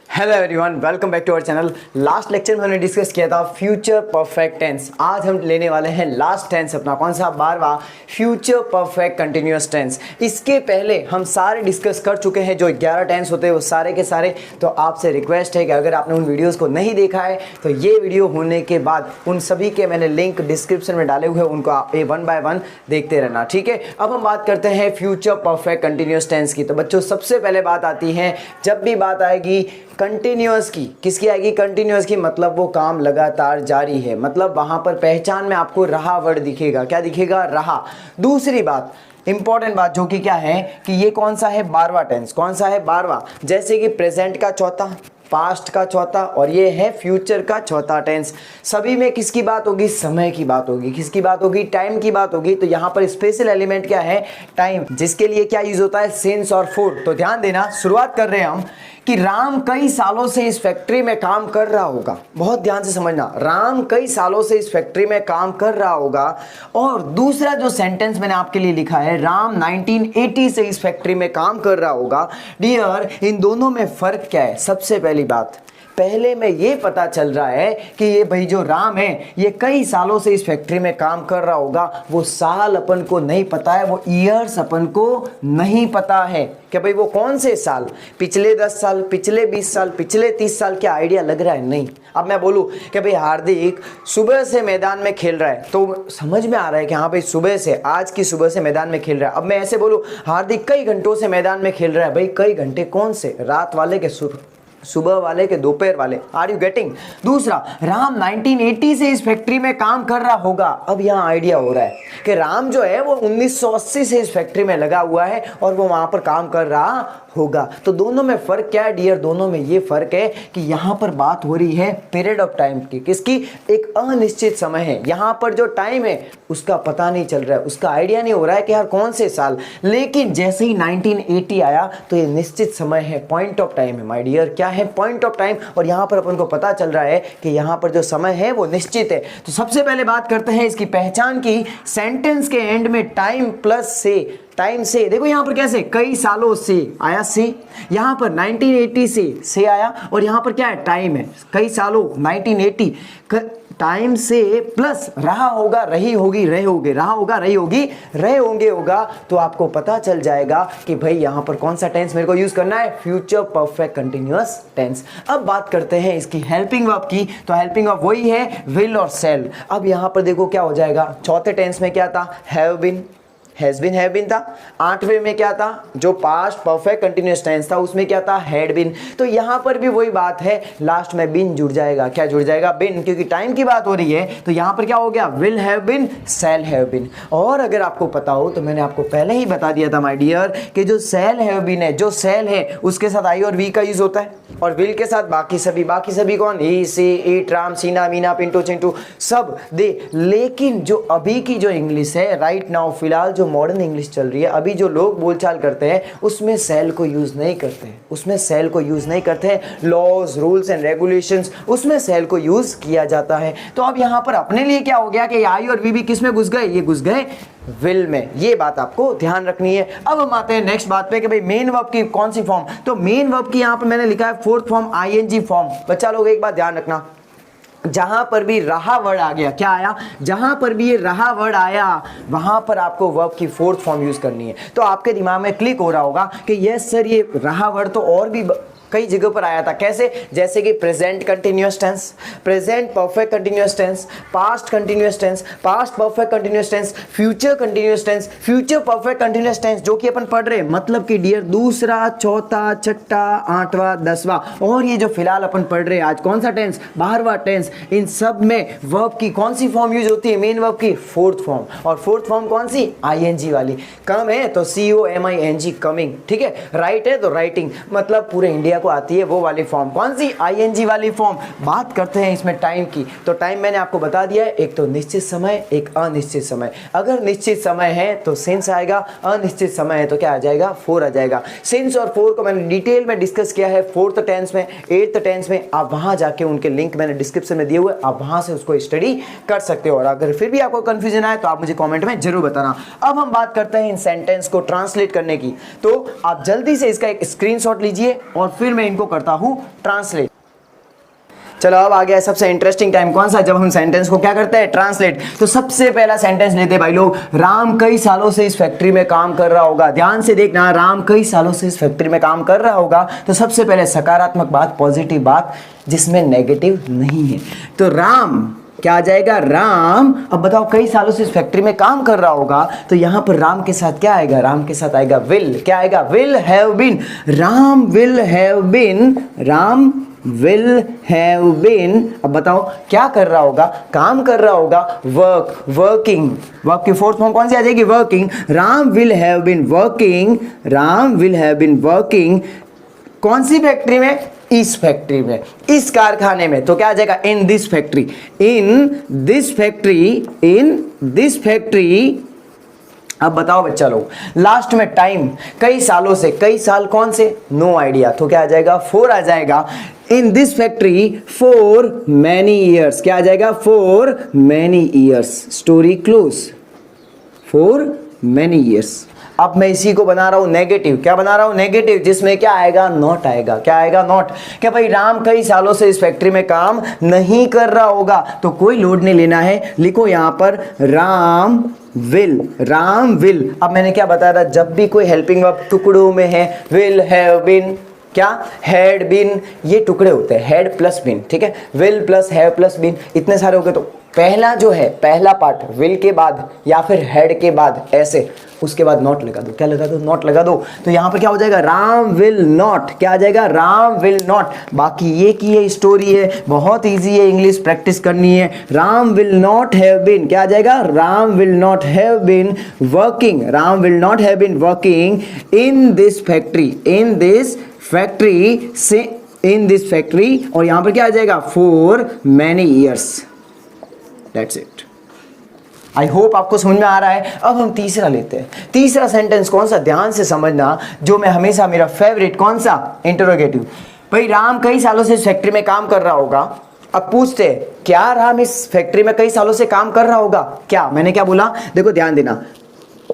Hello everyone, welcome back to our channel. Last lecture में हमने discuss किया था फ्यूचर परफेक्ट टेंस। आज हम लेने वाले हैं लास्ट टेंस अपना, कौन सा? 12वां फ्यूचर परफेक्ट कंटिन्यूअस टेंस। इसके पहले हम सारे डिस्कस कर चुके हैं जो 11 टेंस होते हैं वो सारे के सारे। तो आपसे रिक्वेस्ट है कि अगर आपने उन वीडियोज़ को नहीं देखा है तो ये वीडियो होने के बाद उन सभी के मैंने लिंक डिस्क्रिप्शन में डाले हुए हैं, उनको आप वन बाय वन देखते रहना, ठीक है। अब हम बात करते हैं फ्यूचर परफेक्ट कंटिन्यूअस टेंस की। तो बच्चों सबसे पहले बात आती है, जब भी बात आएगी कंटिन्यूअस की, किसकी आएगी? कंटिन्यूअस की, मतलब वो काम लगातार जारी है, मतलब वहां पर पहचान में आपको रहा वर्ड दिखेगा। क्या दिखेगा? रहा। दूसरी बात, इंपॉर्टेंट बात जो कि क्या है कि ये कौन सा है? 12वां टेंस। कौन सा है? 12वां। जैसे कि प्रेजेंट का चौथा, पास्ट का चौथा और ये है फ्यूचर का चौथा टेंस। सभी में किसकी बात होगी? समय की बात होगी। किसकी बात होगी? टाइम की बात होगी। तो यहाँ पर स्पेशल एलिमेंट क्या है? टाइम, जिसके लिए क्या यूज होता है? सिंस और फॉर। तो ध्यान देना, शुरुआत कर रहे हैं हम कि राम कई सालों से इस फैक्ट्री में काम कर रहा होगा। बहुत ध्यान से समझना, राम कई सालों से इस फैक्ट्री में काम कर रहा होगा। और दूसरा जो सेंटेंस मैंने आपके लिए लिखा है, राम 1980 से इस फैक्ट्री में काम कर रहा होगा। डियर, इन दोनों में फर्क क्या है? सबसे पहली बात, पहले में ये पता चल रहा है कि ये भाई जो राम है ये कई सालों से इस फैक्ट्री में काम कर रहा होगा। वो साल अपन को नहीं पता है, वो ईयर्स अपन को नहीं पता है कि भाई वो कौन से साल, पिछले 10 साल, पिछले 20 साल, पिछले 30 साल, क्या आइडिया लग रहा है? नहीं। अब मैं बोलूं कि भाई हार्दिक सुबह से मैदान में खेल रहा है तो समझ में आ रहा है कि हाँ भाई सुबह से, आज की सुबह से मैदान में खेल रहा है। अब मैं ऐसे बोलूं हार्दिक कई घंटों से मैदान में खेल रहा है, भाई कई घंटे कौन से? रात वाले के सुबह वाले के दोपहर वाले? Are you getting? दूसरा, राम 1980 से इस फैक्ट्री में काम कर रहा होगा। अब यहाँ आइडिया हो रहा है कि राम जो है वो 1980 से इस फैक्ट्री में लगा हुआ है और वो वहां पर काम कर रहा होगा। तो दोनों में फर्क क्या है डियर? दोनों में ये फर्क है कि यहाँ पर बात हो रही है पीरियड ऑफ टाइम की। किसकी? एक अनिश्चित समय है। यहाँ पर जो टाइम है उसका पता नहीं चल रहा है, उसका आइडिया नहीं हो रहा है कि यार कौन से साल। लेकिन जैसे ही 1980 आया तो ये निश्चित समय है, पॉइंट ऑफ टाइम है माय डियर। क्या है? Point of time. और यहाँ पर अपन को पता चल रहा है कि यहाँ पर जो समय है वो निश्चित है। तो सबसे पहले बात करते हैं इसकी पहचान की। सेंटेंस के एंड में टाइम प्लस से, टाइम से, देखो यहां पर कैसे कई सालों से आया से, यहां पर 1980 से आया और यहां पर क्या है? टाइम है, कई सालों 1980 टाइम से प्लस रहा होगा, रही होगी, रहे होगे, रहा होगा, रही होगी, रहे होंगे होगा। तो आपको पता चल जाएगा कि भाई यहां पर कौन सा टेंस मेरे को यूज करना है? Future perfect continuous tense. अब बात करते हैं इसकी हेल्पिंग वर्ब की। तो हेल्पिंग वर्ब वही है विल और शैल। अब यहां पर देखो क्या हो जाएगा, चौथे टेंस में क्या था? Have been, has been, have been था। 8वें में क्या था? जो पास्ट परफेक्ट कंटिन्यूअस टेंस था उसमें क्या था? Had been. तो यहां पर भी वही बात है, लास्ट में बीन जुड़ जाएगा। क्या जुड़ जाएगा? बीन, क्योंकि टाइम की बात हो रही है। तो यहां पर क्या हो गया? Will have been, shall have been. और अगर आपको पता हो तो मैंने आपको पहले ही बता दिया था माय डियर कि जो शैल हैव बीन है, जो शैल है उसके साथ आई और वी का यूज होता है और विल के साथ बाकी सभी। बाकी सभी कौन? ही, सी, इट, राम, सीना, मीना, पिंटू, चिंटू, सब दे। लेकिन जो अभी की जो इंग्लिश है राइट नाउ, फिलहाल जो मॉडर्न इंग्लिश चल रही है, अभी जो लोग बोलचाल करते हैं उसमें सेल को यूज नहीं करते हैं, उसमें सेल को यूज नहीं करते हैं। लॉज, रूल्स एंड रेगुलेशंस, उसमें सेल को यूज किया जाता है। तो अब यहां पर अपने लिए क्या हो गया कि आई और वी भी किस में घुस गए? ये घुस गए विल में। ये बात आपको ध्यान रखनी है। अब हम आते हैं नेक्स्ट बात पे कि भाई मेन वर्ब की कौन सी फॉर्म। तो मेन वर्ब की यहां पर मैंने लिखा है फोर्थ फॉर्म, आईएनजी फॉर्म। बच्चा लोग एक बात ध्यान रखना, जहां पर भी रहा वर्ड आ गया, क्या आया? जहां पर भी ये रहा वर्ड आया वहां पर आपको वर्ब की फोर्थ फॉर्म यूज करनी है। तो आपके दिमाग में क्लिक हो रहा होगा कि यस सर ये रहा वर्ड तो और भी कई जगह पर आया था। कैसे? जैसे कि present continuous tense, present perfect continuous tense, past continuous tense, past perfect continuous tense, future continuous tense, future perfect continuous tense, जो कि अपन पढ़ रहे हैं। मतलब कि डियर दूसरा, चौथा, छठा, 8वां, 10वां और ये जो फिलहाल अपन पढ़ रहे हैं आज कौन सा टेंस? 12वां टेंस। इन सब में वर्ब की कौन सी फॉर्म यूज होती है? मेन वर्ब की फोर्थ फॉर्म। और फोर्थ फॉर्म कौन सी? आईएनजी वाली। कम है तो COMING, कमिंग, ठीक है। राइट है तो राइटिंग, मतलब पूरे इंडिया को आती है वो वाली फॉर्म। कौन सी? आईएनजी वाली फॉर्म। बात करते हैं इसमें टाइम की। तो टाइम मैंने आपको बता दिया है, एक तो निश्चित समय, एक अनिश्चित समय। अगर निश्चित समय है तो सिंस आएगा, अनिश्चित समय है तो क्या आ जाएगा? फोर आ जाएगा। सिंस और फोर को मैंने डिटेल में डिस्कस किया है फोर्थ टेंस में, एट्थ टेंस में। आप वहां जाके उनके लिंक मैंने डिस्क्रिप्शन में दिए हुए, आप वहां से उसको स्टडी कर सकते हो। और अगर फिर भी आपको कंफ्यूजन आए तो आप मुझे कमेंट में जरूर बताना। अब हम बात करते हैं इन सेंटेंस को ट्रांसलेट करने की। तो आप जल्दी से इसका एक स्क्रीनशॉट लीजिए और फिर फिर मैं इनको करता हूँ ट्रांसलेट। चलो अब आ गया सबसे इंटरेस्टिंग टाइम, कौन सा, जब हम सेंटेंस को क्या करते हैं, ट्रांसलेट। तो सबसे पहला सेंटेंस लेते हैं भाई लोग, राम कई सालों से इस फैक्ट्री में काम कर रहा होगा। ध्यान से देखना, राम कई सालों से इस फैक्ट्री में काम कर रहा होगा। तो सबसे पहले सकारात्मक बात, पॉजिटिव बात जिसमें नेगेटिव नहीं है। तो राम क्या आ जाएगा, राम। अब बताओ कई सालों से इस फैक्ट्री में काम कर रहा होगा, तो यहां पर राम के साथ क्या आएगा, राम के साथ आएगा विल। क्या आएगा, will have been. Ram will have been, Ram will have been. अब बताओ क्या कर रहा होगा, काम कर रहा होगा, वर्क, वर्किंग। वर्क की फोर्थ फॉर्म कौन सी आ जाएगी, working. Ram will have been working, Ram will have been working. कौन सी फैक्ट्री में, इस फैक्ट्री में, इस कारखाने में। तो क्या आ जाएगा, इन this factory, in this factory, in this factory. अब बताओ बच्चा लोग, लास्ट में टाइम, कई सालों से, कई साल कौन से, नो आइडिया। तो क्या आ जाएगा, 4 आ जाएगा। इन this factory for many years. क्या आ जाएगा, for many years. Story close, for many years. अब मैं इसी को बना रहा हूं नेगेटिव। क्या बना रहा हूं, नेगेटिव, जिसमें क्या आएगा, नॉट आएगा। क्या आएगा, नॉट। क्या भाई राम कई सालों से इस फैक्ट्री में काम नहीं कर रहा होगा, तो कोई लोड नहीं लेना है। लिखो यहां पर राम विल, राम विल। अब मैंने क्या बताया था, जब भी कोई हेल्पिंग वर्ब टुकड़ों में है, विल हैव बीन, क्या, हैड बीन, ये टुकड़े होते हैं, हैड प्लस बीन, ठीक है। Will plus have plus been, इतने सारे हो गए। तो पहला जो है, पहला पार्ट विल के बाद या फिर हैड के बाद ऐसे, उसके बाद नॉट लगा दो। क्या लगा दो, नॉट लगा दो। तो यहां पर क्या हो जाएगा, राम विल नॉट। क्या आ जाएगा, राम विल नॉट। बाकी ये की ये स्टोरी है, बहुत इजी है, इंग्लिश प्रैक्टिस करनी है। Ram will not have been, क्या आ जाएगा, Ram will not have been working, Ram will not have been working in this factory, in this factory से, इन दिस फैक्ट्री। और यहां पर क्या आ जाएगा, for many years. That's it. I hope आपको समझ में आ रहा है। अब हम तीसरा लेते हैं। तीसरा सेंटेंस कौन सा, ध्यान से समझना, जो मैं हमेशा, मेरा फेवरेट कौन सा, इंटरोगेटिव। भाई राम कई सालों से इस फैक्ट्री में काम कर रहा होगा। अब पूछते हैं, क्या राम इस फैक्ट्री में कई सालों से काम कर रहा होगा। क्या, मैंने क्या बोला, देखो ध्यान देना,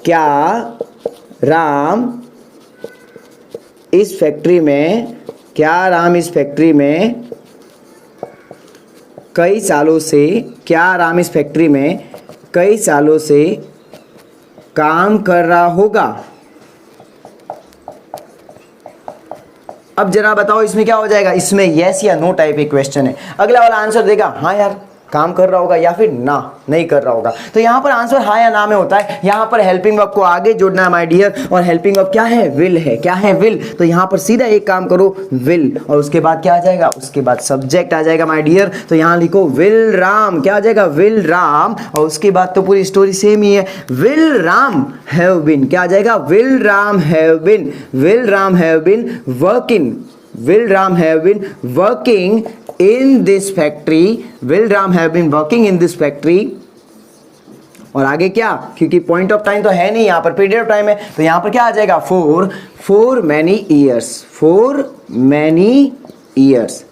क्या राम इस फैक्ट्री में, क्या राम इस फैक्ट्री में कई सालों से, क्या राम इस फैक्ट्री में कई सालों से काम कर रहा होगा। अब जरा बताओ इसमें क्या हो जाएगा, इसमें यस या नो टाइप एक क्वेश्चन है। अगला वाला आंसर देगा हाँ यार काम कर रहा होगा, या फिर ना नहीं कर रहा होगा। तो यहां पर आंसर हाँ या ना में होता है। यहां पर हेल्पिंग वर्ब को आगे जोड़ना है माय डियर, और हेल्पिंग वर्ब क्या है, विल है। क्या है, विल। तो यहां पर सीधा एक काम करो, विल, और उसके बाद क्या आ जाएगा, उसके बाद सब्जेक्ट आ जाएगा माय डियर। तो यहां लिखो विल राम। क्या आ जाएगा, विल राम। और उसके बाद तो पूरी स्टोरी सेम ही है, विल राम हैव बीन। क्या आ जाएगा, will Ram have been, will Ram have been working, will Ram have been working in this factory, will Ram have been working in this factory। और आगे क्या, क्योंकि पॉइंट ऑफ टाइम तो है नहीं, यहाँ पर पीरियड ऑफ टाइम है, तो यहाँ पर क्या आ जाएगा, for many years, for many years.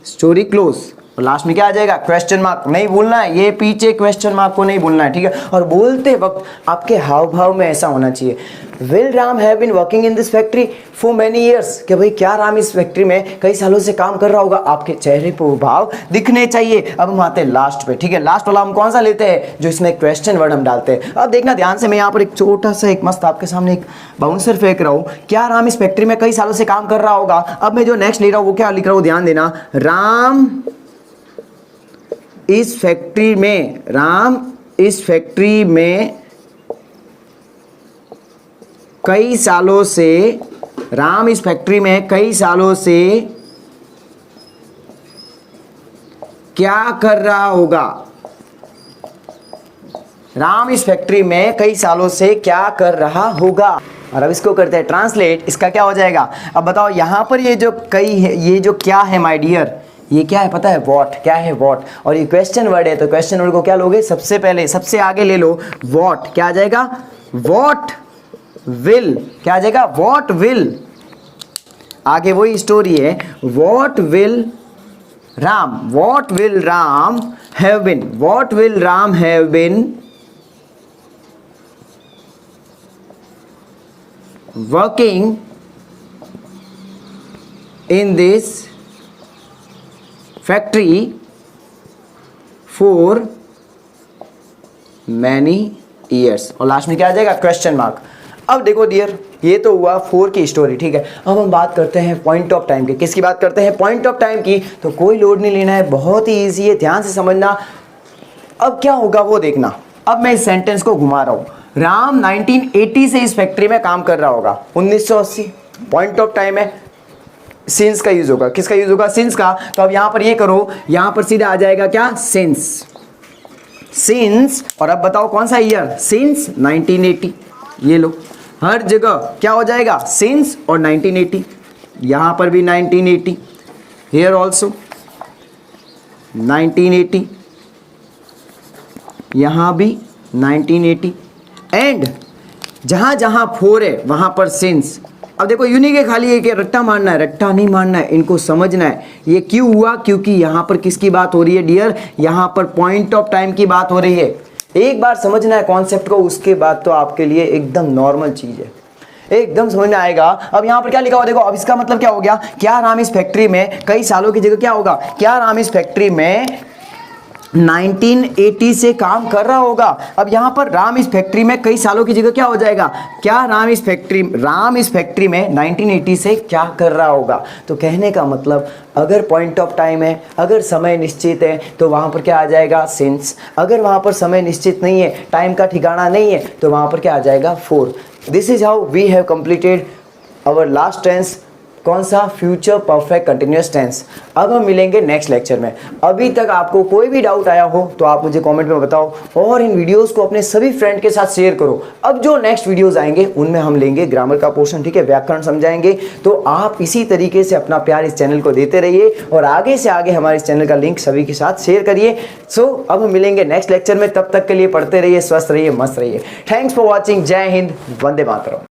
Story close. और लास्ट में क्या आ जाएगा, क्वेश्चन मार्क। नहीं भूलना है, ये पीछे क्वेश्चन मार्क को नहीं भूलना है, ठीक है। और बोलते वक्त आपके हाव भाव में ऐसा होना चाहिए, will Ram have been working in this factory for many years. कि भाई क्या राम इस फैक्ट्री में कई सालों से काम कर रहा होगा, आपके चेहरे पर वो भाव दिखने चाहिए। अब हम आते हैं लास्ट पे, ठीक है। लास्ट वाला हम कौन सा लेते हैं, जो इसमें क्वेश्चन वर्ड हम डालते हैं। अब देखना ध्यान से, मैं यहाँ पर एक छोटा सा एक मस्त आपके सामने एक बाउंसर फेंक रहा हूँ। क्या राम इस फैक्ट्री में कई सालों से काम कर रहा होगा। अब मैं जो नेक्स्ट ले रहा हूँ वो क्या लिख रहा हूँ, ध्यान देना, राम इस फैक्ट्री में, राम इस फैक्ट्री में कई सालों से, राम इस फैक्ट्री में कई सालों से क्या कर रहा होगा। राम इस फैक्ट्री में कई सालों से क्या कर रहा होगा। और अब इसको करते हैं ट्रांसलेट। इसका क्या हो जाएगा, अब बताओ यहां पर ये जो कई है, ये जो क्या है माय डियर, ये क्या है पता है, वॉट। क्या है, वॉट। और ये क्वेश्चन वर्ड है, तो क्वेश्चन वर्ड को क्या लोगे, सबसे पहले सबसे आगे ले लो, वॉट। क्या आ जाएगा, वॉट विल। क्या आ जाएगा, वॉट विल। आगे वही स्टोरी है, what will Ram, what will Ram have been, what will Ram have been working in this factory for many years। और लास्ट में क्या आ जाएगा, क्वेश्चन मार्क। अब देखो डियर, ये तो हुआ 4 की स्टोरी, ठीक है। अब हम बात करते हैं पॉइंट ऑफ टाइम की। किसकी बात करते हैं, पॉइंट ऑफ टाइम की। तो कोई लोड नहीं लेना है, बहुत ही ईजी है, ध्यान से समझना। अब क्या होगा वो देखना। अब मैं इस सेंटेंस को घुमा रहा हूं, राम 1980 से इस फैक्ट्री में काम कर रहा होगा, 1980 पॉइंट ऑफ टाइम है, सिंस का यूज होगा। किसका यूज होगा, सिंस का। तो अब यहां पर ये करो, यहां पर सीधा आ जाएगा क्या, सिंस, सिंस। और अब बताओ कौन सा ईयर, सिंस 1980। ये लो, हर जगह क्या हो जाएगा, सिंस और 1980। यहां पर भी 1980, हियर ऑल्सो 1980, यहां भी 1980, एंड जहां जहां 4 है वहां पर सिंस। अब देखो यूनिक है, खाली एक रट्टा मारना है, रट्टा नहीं मारना है, इनको समझना है। ये क्यों हुआ, क्योंकि यहां पर किसकी बात हो रही है डियर, यहां पर पॉइंट ऑफ टाइम की बात हो रही है। एक बार समझना है कॉन्सेप्ट को, उसके बाद तो आपके लिए एकदम नॉर्मल चीज है, एकदम समझ में आएगा। अब यहाँ पर क्या लिखा हुआ देखो, अब इसका मतलब क्या हो गया, क्या राम इस फैक्ट्री में कई सालों की जगह क्या होगा, क्या राम इस फैक्ट्री में 1980 से काम कर रहा होगा। अब यहां पर राम इस फैक्ट्री में कई सालों की जगह क्या हो जाएगा, क्या राम इस फैक्ट्री में 1980 से क्या कर रहा होगा। तो कहने का मतलब, अगर पॉइंट ऑफ टाइम है, अगर समय निश्चित है, तो वहां पर क्या आ जाएगा, सिंस। अगर वहां पर समय निश्चित नहीं है, टाइम का ठिकाना नहीं है, तो वहां पर क्या आ जाएगा, 4। This is how we have completed our last tense. कौन सा, फ्यूचर परफेक्ट कंटिन्यूअस टेंस। अब हम मिलेंगे नेक्स्ट लेक्चर में। अभी तक आपको कोई भी डाउट आया हो तो आप मुझे कमेंट में बताओ, और इन वीडियोस को अपने सभी फ्रेंड के साथ शेयर करो। अब जो नेक्स्ट वीडियोस आएंगे उनमें हम लेंगे ग्रामर का पोर्शन, ठीक है, व्याकरण समझाएंगे। तो आप इसी तरीके से अपना प्यार इस चैनल को देते रहिए, और आगे से आगे हमारे इस चैनल का लिंक सभी के साथ शेयर करिए। सो अब हम मिलेंगे नेक्स्ट लेक्चर में, तब तक के लिए पढ़ते रहिए, स्वस्थ रहिए, मस्त रहिए। Thanks for watching. जय हिंद, वंदे मातरम।